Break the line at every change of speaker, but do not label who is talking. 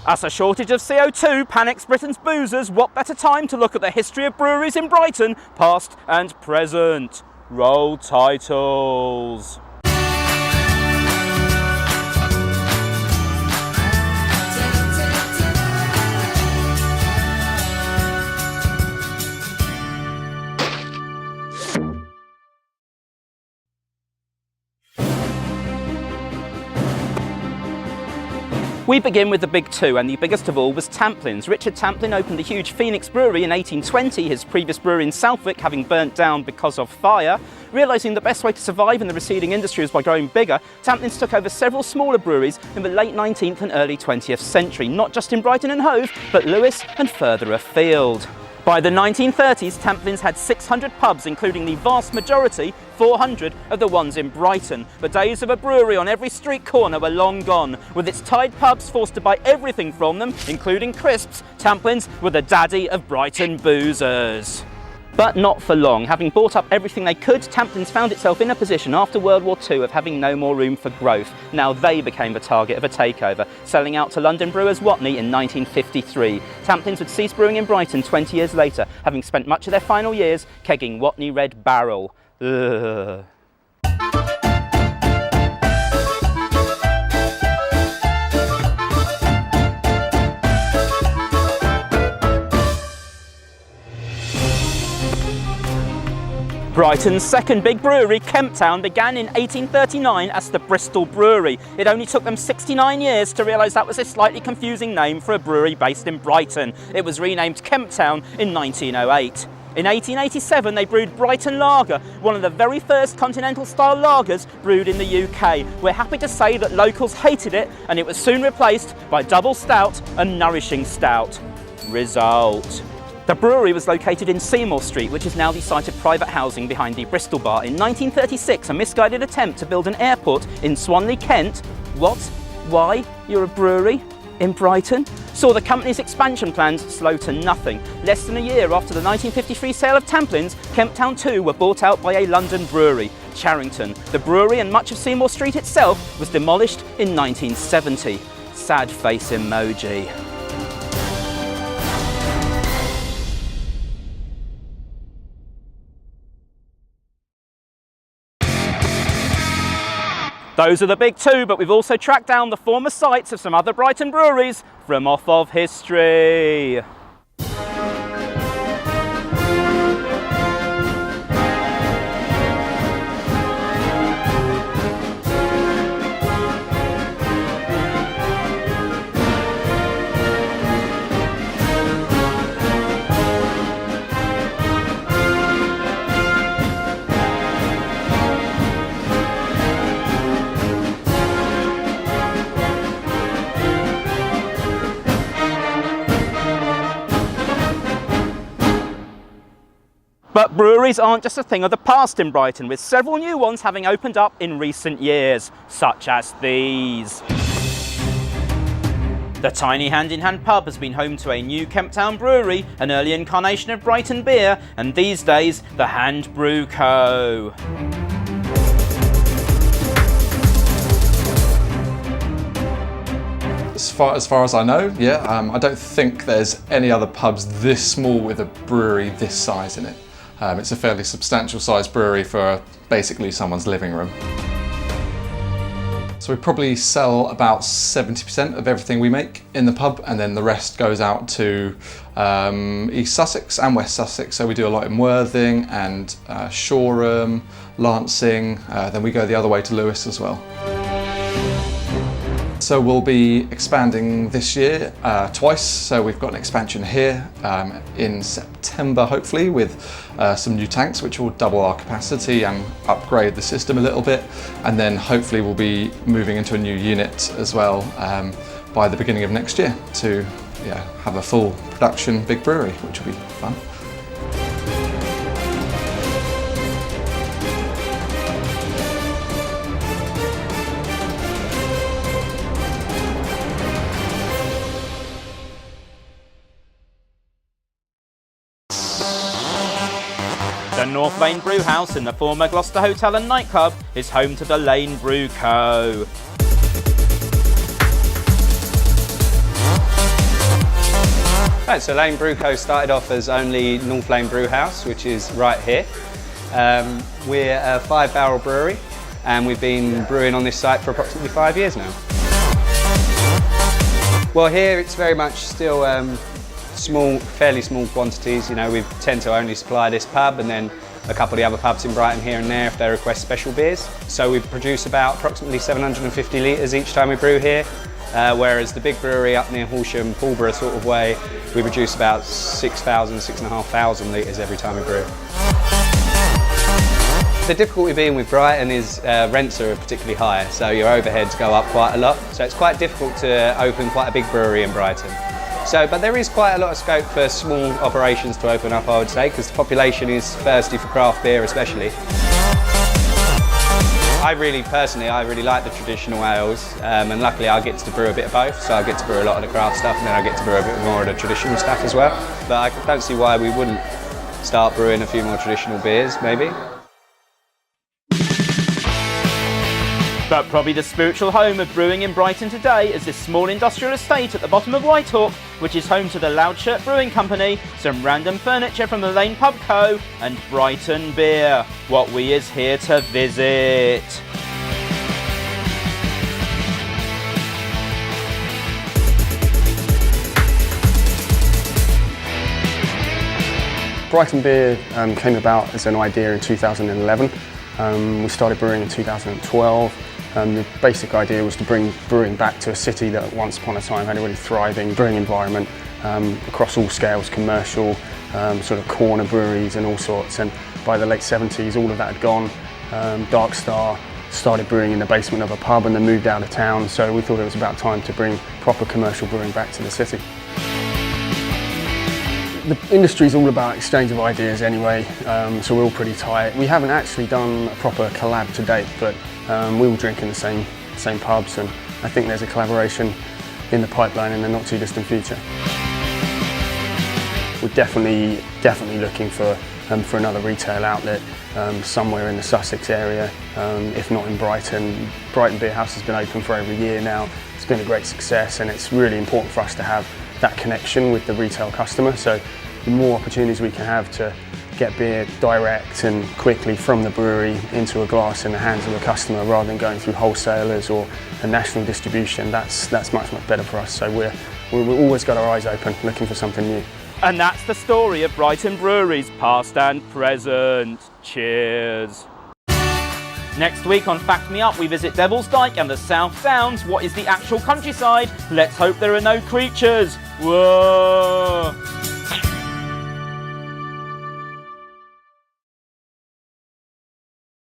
As a shortage of CO2 panics Britain's boozers, what better time to look at the history of breweries in Brighton, past and present. Roll titles. We begin with the big two, and the biggest of all was Tamplin's. Richard Tamplin opened the huge Phoenix Brewery in 1820, his previous brewery in Southwick having burnt down because of fire. Realising the best way to survive in the receding industry was by growing bigger, Tamplin's took over several smaller breweries in the late 19th and early 20th century, not just in Brighton and Hove, but Lewes and further afield. By the 1930s, Tamplin's had 600 pubs, including the vast majority, 400, of the ones in Brighton. The days of a brewery on every street corner were long gone. With its tied pubs forced to buy everything from them, including crisps, Tamplin's were the daddy of Brighton boozers. But not for long. Having bought up everything they could, Tamplin's found itself in a position after World War II of having no more room for growth. Now they became the target of a takeover, selling out to London brewers Watney in 1953. Tamplin's would cease brewing in Brighton 20 years later, having spent much of their final years kegging Watney Red Barrel. Ugh. Brighton's second big brewery, Kemp, began in 1839 as the Bristol Brewery. It only took them 69 years to realise that was a slightly confusing name for a brewery based in Brighton. It was renamed Kemp in 1908. In 1887 they brewed Brighton Lager, one of the very first continental-style lagers brewed in the UK. We're happy to say that locals hated it, and it was soon replaced by Double Stout and Nourishing Stout. Result. The brewery was located in Seymour Street, which is now the site of private housing behind the Bristol Bar. In 1936, a misguided attempt to build an airport in Swanley, Kent. What? Why? You're a brewery? In Brighton? Saw the company's expansion plans slow to nothing. Less than a year after the 1953 sale of Tamplin's, Kemp Town 2 were bought out by a London brewery, Charrington. The brewery and much of Seymour Street itself was demolished in 1970. Sad face emoji. Those are the big two, but we've also tracked down the former sites of some other Brighton breweries from off of history. But breweries aren't just a thing of the past in Brighton, with several new ones having opened up in recent years, such as these. The tiny Hand in Hand pub has been home to a new Kemp Town brewery, an early incarnation of Brighton Beer, and these days, the Hand Brew Co.
As far as I know, yeah. I don't think there's any other pubs this small with a brewery this size in it. It's a fairly substantial sized brewery for basically someone's living room. So we probably sell about 70% of everything we make in the pub, and then the rest goes out to East Sussex and West Sussex. So we do a lot in Worthing and Shoreham, Lancing, then we go the other way to Lewes as well. So we'll be expanding this year twice. So we've got an expansion here in September, hopefully, with some new tanks, which will double our capacity and upgrade the system a little bit. And then hopefully we'll be moving into a new unit as well by the beginning of next year to have a full production big brewery, which will be fun.
The North Lane Brewhouse in the former Gloucester Hotel and Nightclub is home to the Lane Bruco.
Right, so Lane Bruco started off as only North Lane Brewhouse, which is right here. We're a 5-barrel brewery, and we've been brewing on this site for approximately 5 years now. Well, here it's very much still fairly small quantities. You know, we tend to only supply this pub and then a couple of the other pubs in Brighton here and there if they request special beers. So we produce about approximately 750 litres each time we brew here. Whereas the big brewery up near Horsham, Pulborough sort of way, we produce about 6,000, 6,500 litres every time we brew. The difficulty being with Brighton is rents are particularly high, so your overheads go up quite a lot. So it's quite difficult to open quite a big brewery in Brighton. But there is quite a lot of scope for small operations to open up, I would say, because the population is thirsty for craft beer especially. I really like the traditional ales, and luckily I get to brew a bit of both, so I get to brew a lot of the craft stuff and then I get to brew a bit more of the traditional stuff as well. But I don't see why we wouldn't start brewing a few more traditional beers, maybe.
But probably the spiritual home of brewing in Brighton today is this small industrial estate at the bottom of Whitehawk, which is home to the Loud Shirt Brewing Company, some random furniture from the Lane Pub Co and Brighton Beer. What we is here to visit.
Brighton Beer came about as an idea in 2011. We started brewing in 2012. The basic idea was to bring brewing back to a city that once upon a time had a really thriving brewing environment across all scales, commercial, sort of corner breweries and all sorts. And by the late 70s, all of that had gone. Dark Star started brewing in the basement of a pub and then moved out of town. So we thought it was about time to bring proper commercial brewing back to the city. The industry's all about exchange of ideas anyway, so we're all pretty tight. We haven't actually done a proper collab to date, but we all drink in the same pubs, and I think there's a collaboration in the pipeline in the not too distant future. We're definitely looking for another retail outlet somewhere in the Sussex area, if not in Brighton. Brighton Bierhaus has been open for over a year now. It's been a great success, and it's really important for us to have that connection with the retail customer. So the more opportunities we can have to get beer direct and quickly from the brewery into a glass in the hands of a customer rather than going through wholesalers or a national distribution, that's much better for us. So we've always got our eyes open, looking for something new.
And that's the story of Brighton breweries, past and present. Cheers. Next week on Fact Me Up, we visit Devil's Dyke and the South Downs. What is the actual countryside? Let's hope there are no creatures. Whoa!